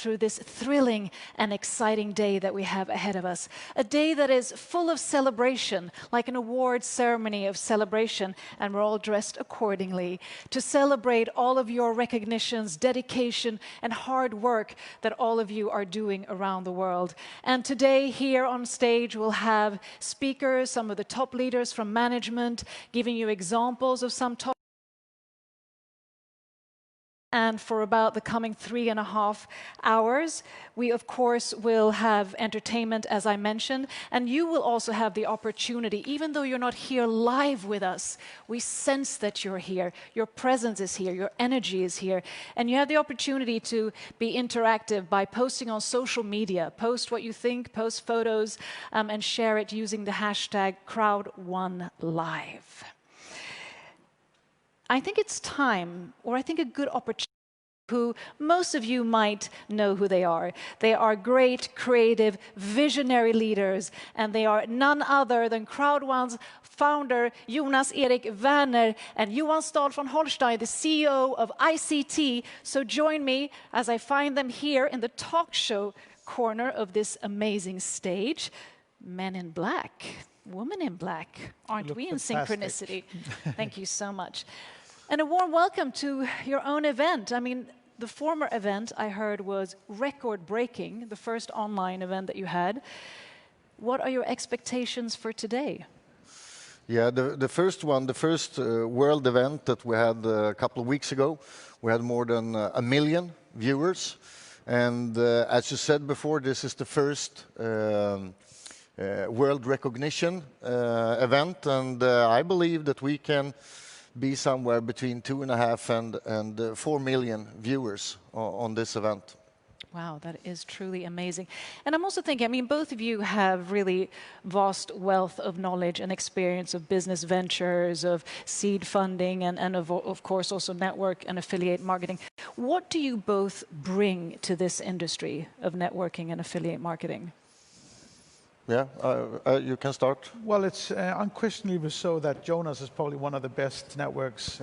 through this thrilling and exciting day that we have ahead of us. A day that is full of celebration, like an award ceremony of celebration, and we're all dressed accordingly to celebrate all of your recognitions, dedication, and hard work that all of you are doing around the world. And today here on stage we'll have speakers, some of the top leaders from management, giving you examples of some top. And for about the coming 3.5 hours, we of course will have entertainment, as I mentioned, and you will also have the opportunity, even though you're not here live with us, we sense that you're here, your presence is here, your energy is here, and you have the opportunity to be interactive by posting on social media. Post what you think, post photos, and share it using the hashtag Crowd1live. I think it's time, or I think a good opportunity, who most of you might know who they are. They are great, creative, visionary leaders, and they are none other than Crowd1's founder, Jonas Erik Werner, and Johan Stahl von Holstein, the CEO of ICT. So join me as I find them here in the talk show corner of this amazing stage. Men in black, women in black. Aren't we in synchronicity? Thank you so much. And a warm welcome to your own event. I mean, the former event I heard was record-breaking, the first online event that you had. What are your expectations for today? Yeah, the first world event that we had a couple of weeks ago, we had more than 1 million viewers. And as you said before, this is the first world recognition event, and I believe that we can be somewhere between 2.5 and 4 million viewers on this event. Wow, that is truly amazing. And I'm also thinking, I mean, both of you have really vast wealth of knowledge and experience of business ventures, of seed funding, and of course also network and affiliate marketing. What do you both bring to this industry of networking and affiliate marketing? Yeah, you can start. Well, it's unquestionably so that Jonas is probably one of the best networks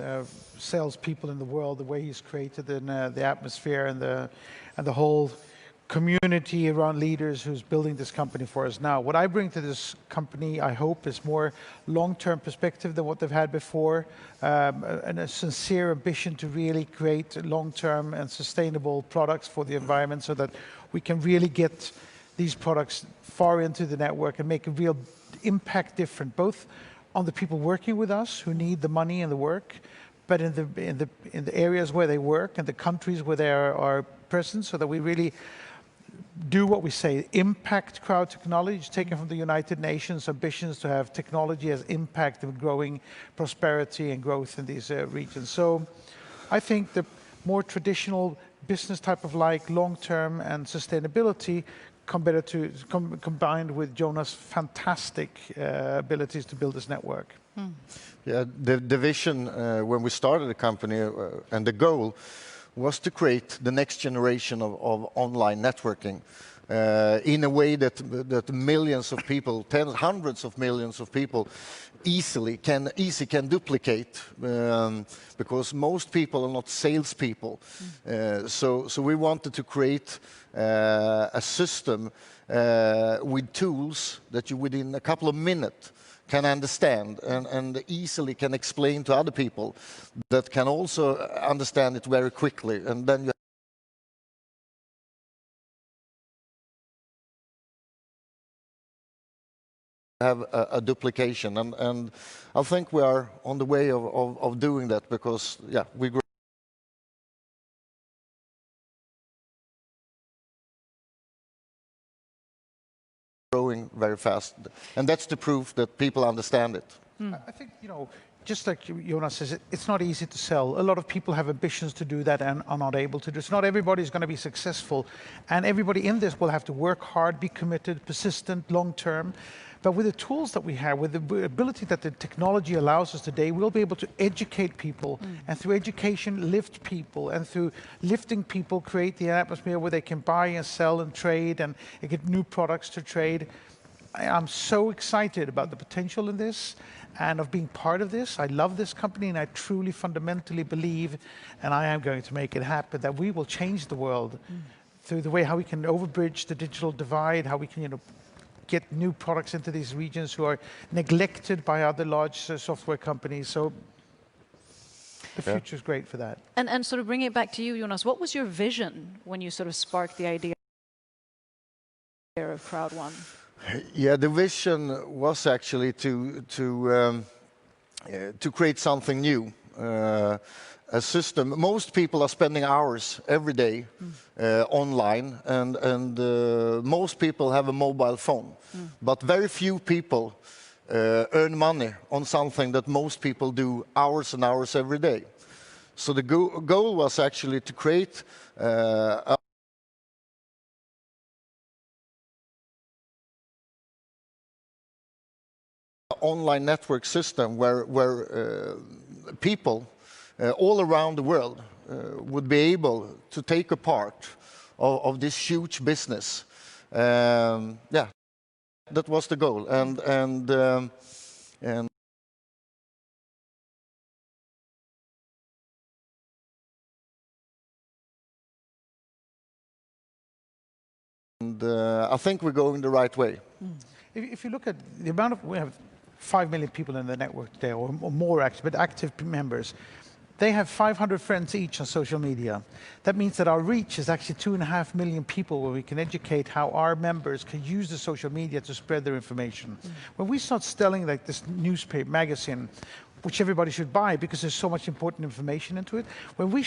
salespeople in the world. The way he's created the atmosphere and the whole community around leaders who's building this company for us now. What I bring to this company, I hope, is more long-term perspective than what they've had before, and a sincere ambition to really create long-term and sustainable products for the environment so that we can really get these products far into the network and make a real impact different, both on the people working with us who need the money and the work, but in the areas where they work and the countries where they are present, so that we really do what we say, impact crowd technology, taken from the United Nations ambitions to have technology as impact in growing prosperity and growth in these regions. So I think the more traditional business type of long-term and sustainability combined with Jonas' fantastic abilities to build this network. Yeah, the vision when we started the company and the goal was to create the next generation of online networking in a way that millions of people, hundreds of millions of people easily can duplicate, because most people are not salespeople. So we wanted to create a system with tools that you within a couple of minutes can understand and easily can explain to other people that can also understand it very quickly, and then you have a duplication, and I think we are on the way of doing that, because yeah, we growing very fast, and that's the proof that people understand it. I think, just like Jonas says, it's not easy to sell. A lot of people have ambitions to do that and are not able to do. So not everybody is going to be successful, and everybody in this will have to work hard, be committed, persistent, long-term. But with the tools that we have, with the ability that the technology allows us today, we'll be able to educate people, and through education, lift people, and through lifting people, create the atmosphere where they can buy and sell and trade and get new products to trade. I'm so excited about the potential in this and of being part of this. I love this company, and I truly fundamentally believe, and I am going to make it happen, that we will change the world through the way how we can overbridge the digital divide, how we can get new products into these regions who are neglected by other large software companies. So the future is great for that. And sort of bring it back to you, Jonas. What was your vision when you sort of sparked the idea of Crowd1? Yeah, the vision was actually to create something new. A system. Most people are spending hours every day online, and most people have a mobile phone. But very few people earn money on something that most people do hours and hours every day. So the goal was actually to create a online network system where people all around the world would be able to take a part of this huge business. Yeah, that was the goal, and I think we're going the right way. If you look at the amount of, we have 5 million people in the network today, or more actually, but active members. They have 500 friends each on social media. That means that our reach is actually 2.5 million people, where we can educate how our members can use the social media to spread their information. When we start selling like this newspaper, magazine, which everybody should buy because there's so much important information into it, when we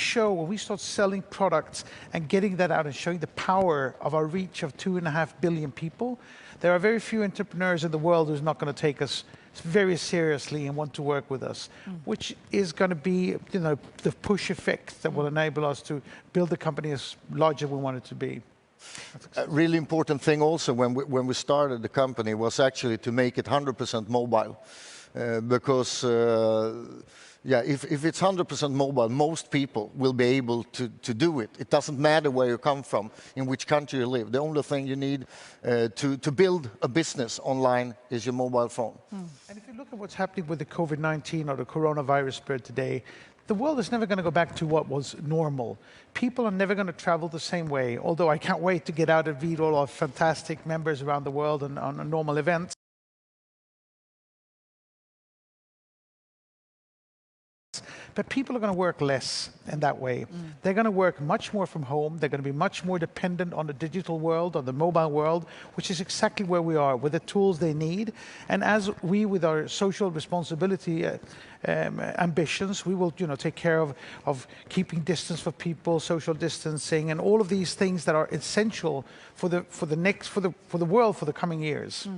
start selling products and getting that out and showing the power of our reach of 2.5 billion people, there are very few entrepreneurs in the world who's not going to take us very seriously and want to work with us, which is going to be, the push effect that will enable us to build the company as large as we want it to be. A really important thing also when we started the company was actually to make it 100% mobile, because yeah, if it's 100% mobile, most people will be able to do it. It doesn't matter where you come from, in which country you live. The only thing you need to build a business online is your mobile phone. And if you look at what's happening with the COVID-19 or the coronavirus spread today, the world is never going to go back to what was normal. People are never going to travel the same way, although I can't wait to get out and meet all our fantastic members around the world and on normal events. But people are going to work less in that way. They're going to work much more from home. They're going to be much more dependent on the digital world, on the mobile world, which is exactly where we are, with the tools they need. And as we, with our social responsibility ambitions, we will take care of keeping distance for people, social distancing, and all of these things that are essential for the world for the coming years.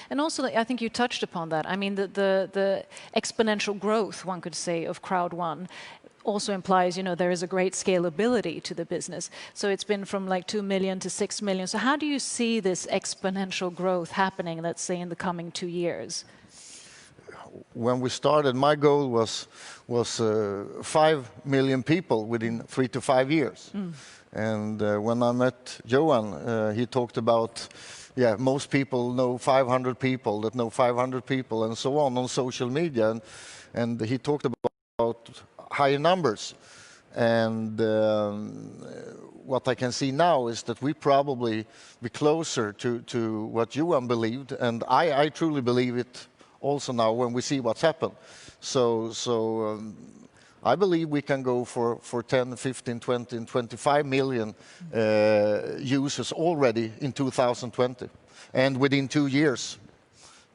And also, I think you touched upon that. I mean, the exponential growth, one could say, of Crowd1 also implies, there is a great scalability to the business. So it's been from like 2 million to 6 million. So how do you see this exponential growth happening, let's say, in the coming 2 years? When we started, my goal was 5 million people within 3 to 5 years. And when I met Johan, he talked about, yeah, most people know 500 people that know 500 people and so on social media. And he talked about higher numbers. And what I can see now is that we probably be closer to what Johan believed. And I truly believe it also now when we see what's happened. So I believe we can go for 10, 15, 20, and 25 million users already in 2020. And within 2 years,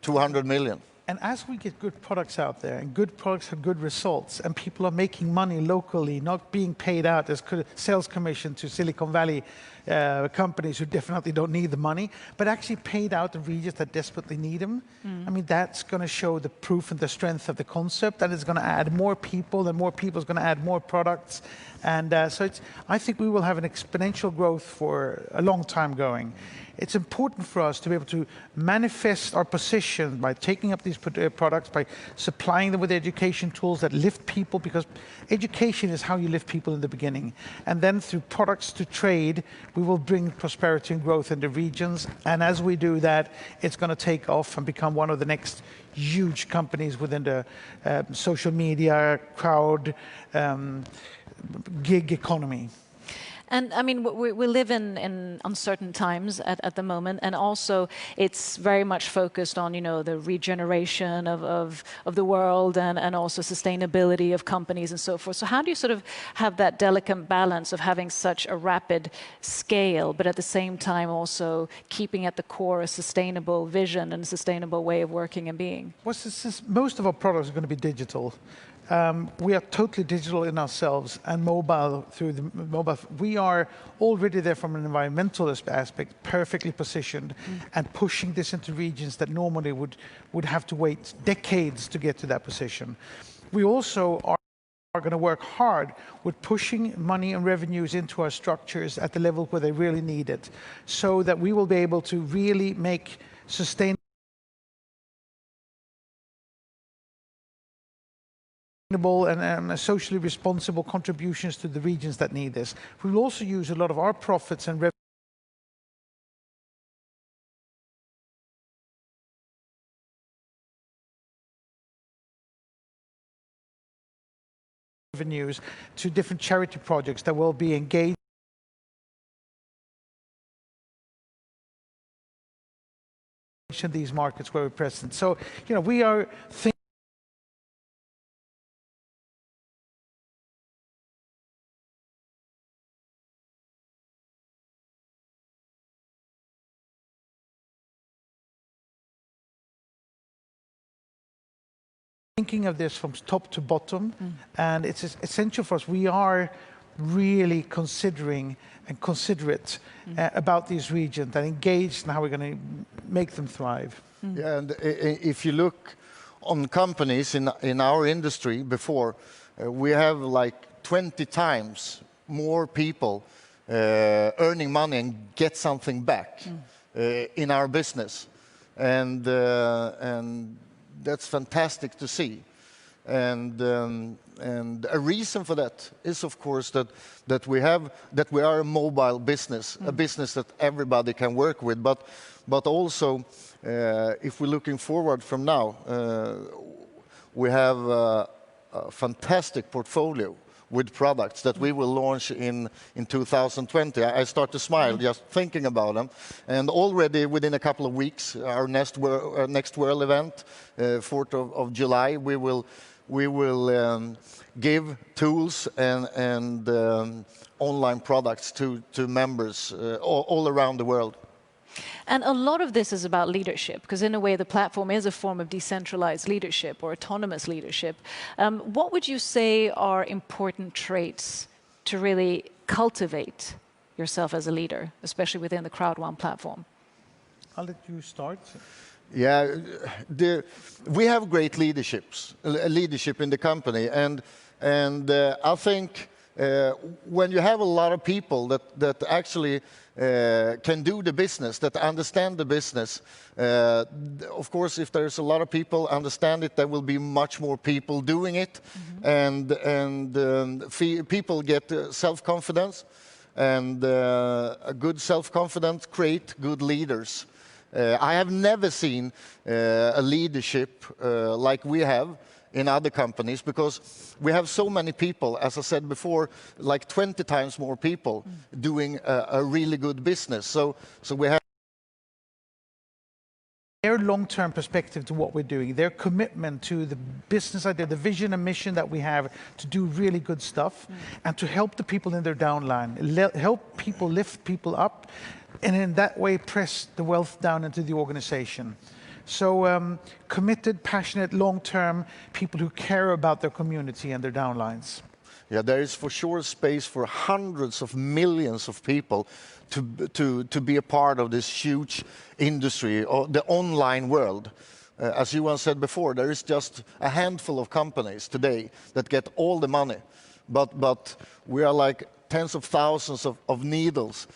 200 million. And as we get good products out there, and good products have good results, and people are making money locally, not being paid out as sales commission to Silicon Valley companies who definitely don't need the money, but actually paid out in regions that desperately need them. I mean, that's going to show the proof and the strength of the concept, and it's going to add more people, and more people is going to add more products. And so I think we will have an exponential growth for a long time going. It's important for us to be able to manifest our position by taking up these products, by supplying them with education tools that lift people, because education is how you lift people in the beginning. And then through products to trade, we will bring prosperity and growth in the regions. And as we do that, it's going to take off and become one of the next huge companies within the social media, crowd, gig economy. And I mean, we live in uncertain times at the moment, and also it's very much focused on, you know, the regeneration of the world and also sustainability of companies and so forth. So how do you sort of have that delicate balance of having such a rapid scale, but at the same time also keeping at the core a sustainable vision and a sustainable way of working and being? Well, most of our products are going to be digital. We are totally digital in ourselves and mobile through the mobile. We are already there from an environmental aspect, perfectly positioned and pushing this into regions that normally would have to wait decades to get to that position. We also are going to work hard with pushing money and revenues into our structures at the level where they really need it, so that we will be able to really make sustainable and socially responsible contributions to the regions that need this. We will also use a lot of our profits and revenues to different charity projects that will be engaged in these markets where we're present. So, you know, we are thinking of this from top to bottom, and it's essential for us. We are really considering and considerate about these regions and engaged in how we're going to make them thrive. Yeah, and if you look on companies in our industry before, we have like 20 times more people earning money and get something back in our business, and that's fantastic to see. And a reason for that is, of course, that we are a mobile business, a business that everybody can work with. But also, if we're looking forward from now, we have a fantastic portfolio with products that we will launch in 2020. I start to smile just thinking about them. And already within a couple of weeks, our next World event, 4th of July, we will give tools and online products to members all around the world. And a lot of this is about leadership, because in a way the platform is a form of decentralized leadership or autonomous leadership. What would you say are important traits to really cultivate yourself as a leader, especially within the Crowd1 platform? I'll let you start. Yeah, we have great leadership in the company, and I think when you have a lot of people that actually can do the business, that understand the business, of course, if there's a lot of people understand it, there will be much more people doing it, and people get self-confidence, and a good self-confidence create good leaders. I have never seen a leadership like we have in other companies, because we have so many people, as I said before, like 20 times more people doing a really good business. So we have their long-term perspective to what we're doing, their commitment to the business idea, the vision and mission that we have to do really good stuff and to help the people in their downline, help people lift people up, and in that way press the wealth down into the organization. So committed, passionate, long-term people who care about their community and their downlines. Yeah, there is for sure space for hundreds of millions of people to be a part of this huge industry, or the online world. As Johan said before, there is just a handful of companies today that get all the money, but we are like tens of thousands of needles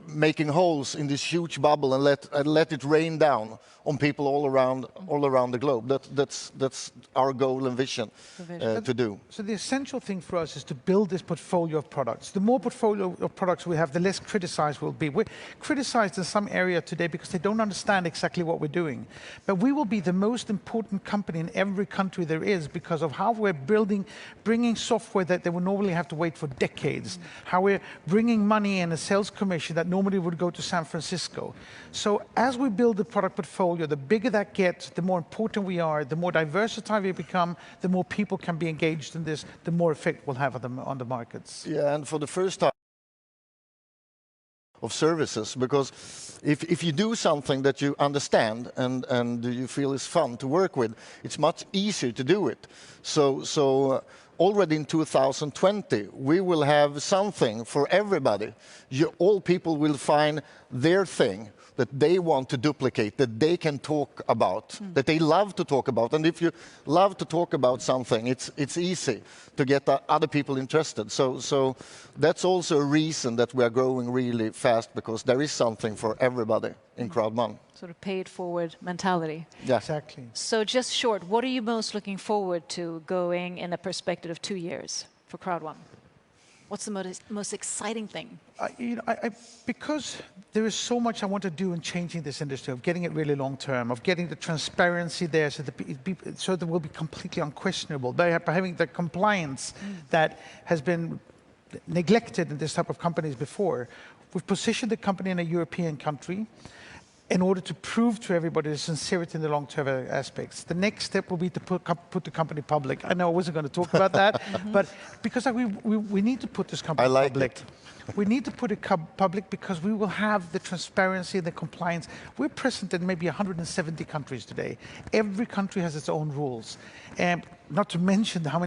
making holes in this huge bubble and let it rain down on people all around the globe. That's our goal and vision to do. So the essential thing for us is to build this portfolio of products. The more portfolio of products we have, the less criticized we'll be. We're criticized in some area today because they don't understand exactly what we're doing. But we will be the most important company in every country there is because of how we're bringing software that they would normally have to wait for decades. How we're bringing money in a sales commission that normally would go to San Francisco. So as we build the product portfolio, the bigger that gets, the more important we are, the more diversified we become, the more people can be engaged in this, the more effect we'll have on the markets. Yeah, and for the first time of services, because if you do something that you understand and you feel is fun to work with, it's much easier to do it. So already in 2020, we will have something for everybody. All people will find their thing that they want to duplicate, that they can talk about, that they love to talk about. And if you love to talk about something, it's easy to get other people interested. So that's also a reason that we are growing really fast, because there is something for everybody in Crowd1. Sort of paid-forward mentality. Yeah. Exactly. So just short, what are you most looking forward to going in a perspective of 2 years for Crowd1? What's the most exciting thing? Because there is so much I want to do in changing this industry, of getting it really long term, of getting the transparency there so that it will be completely unquestionable, by having the compliance that has been neglected in this type of companies before. We've positioned the company in a European country in order to prove to everybody the sincerity in the long-term aspects. The next step will be to put the company public. I know I wasn't going to talk about that, but because we need to put this company public. We need to put it public because we will have the transparency and the compliance. We're present in maybe 170 countries today. Every country has its own rules. And not to mention how many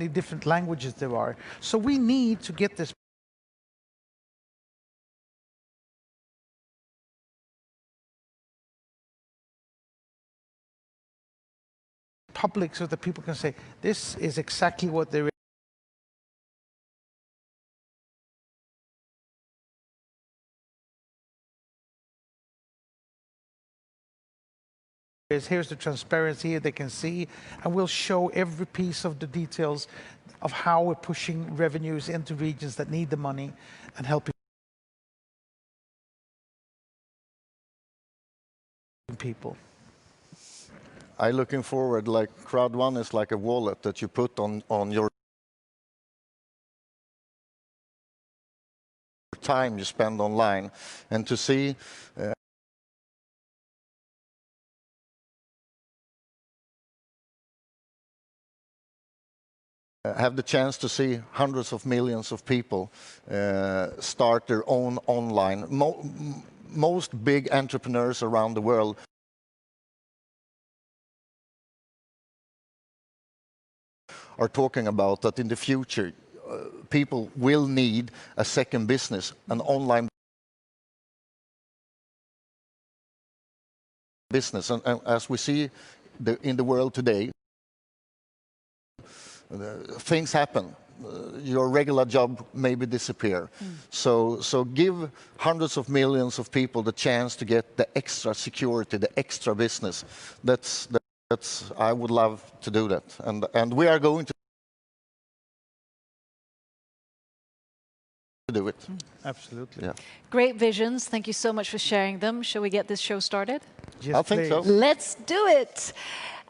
different languages there are. So we need to get this public so that people can say, this is exactly what there is. Here's the transparency they can see, and we'll show every piece of the details of how we're pushing revenues into regions that need the money and helping people. I'm looking forward, like Crowd1 is like a wallet that you put on your time you spend online, and to see have the chance to see hundreds of millions of people start their own online. Most big entrepreneurs around the world are talking about that in the future, people will need a second business, an online business. And as we see in the world today, things happen. Your regular job maybe disappear. So give hundreds of millions of people the chance to get the extra security, the extra business. That's I would love to do that, and we are going to do it. Absolutely. Yeah. Great visions. Thank you so much for sharing them. Shall we get this show started? Yes, I think so. Let's do it.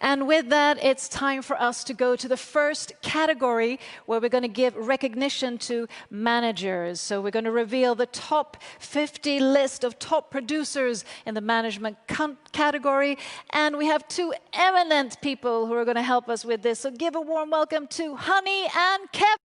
And with that, it's time for us to go to the first category where we're going to give recognition to managers. So we're going to reveal the top 50 list of top producers in the management category. And we have two eminent people who are going to help us with this. So give a warm welcome to Honey and Kevin.